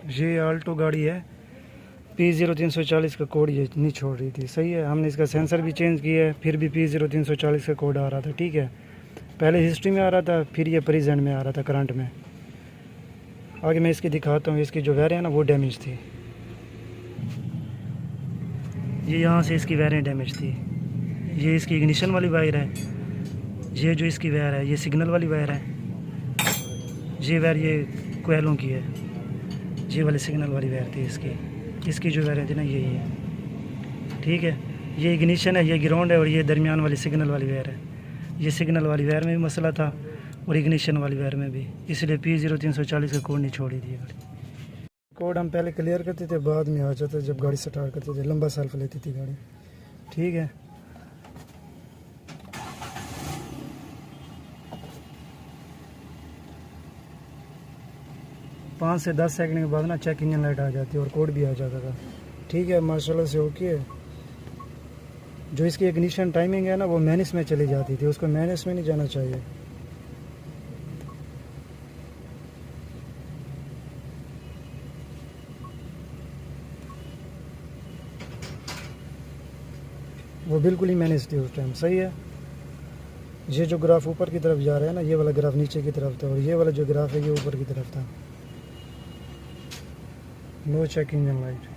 ये आल्टो गाड़ी है, P0340 का कोड ये नहीं छोड़ रही थी। सही है, हमने इसका सेंसर भी चेंज किया है, फिर भी P0340 का कोड आ रहा था। ठीक है, पहले हिस्ट्री में आ रहा था, फिर ये प्रेजेंट में आ रहा था, करंट में। आगे मैं इसकी दिखाता हूँ। इसकी जो वायर है ना वो डैमेज थी, ये यहाँ से इसकी वायरें डैमेज थी। ये इसकी इग्निशन वाली वायर है, ये जो इसकी वायर है ये सिग्नल वाली वायर है, ये वायर ये कोयलों की है, ये वाली सिग्नल वाली वायर थी इसकी जो वायर थी ना ये है। ठीक है, ये इग्निशन है, ये ग्राउंड है, और ये दरमियान वाली सिग्नल वाली वायर है। ये सिग्नल वाली वायर में भी मसला था और इग्निशन वाली वायर में भी, इसलिए P0340 का कोड नहीं छोड़ी थी गाड़ी। कोड हम पहले क्लियर करते थे, बाद में आ जाता जब गाड़ी स्टार्ट करते थे, लंबा सेल्फ लेती थी गाड़ी। ठीक है, पाँच से 10 सेकंड के बाद ना चेक इंजन लाइट आ जाती है और कोड भी आ जाता था। ठीक है, माशाल्लाह से ओके। जो इसकी इग्निशन टाइमिंग है ना वो मैनिस में चली जाती थी, उसको मैनिस में नहीं जाना चाहिए। वो बिल्कुल ही मैनेज थी उस टाइम। सही है, ये जो ग्राफ ऊपर की तरफ जा रहा है ना, ये वाला ग्राफ नीचे की तरफ था, और ये वाला जो ग्राफ है ये ऊपर की तरफ था। No check engine light.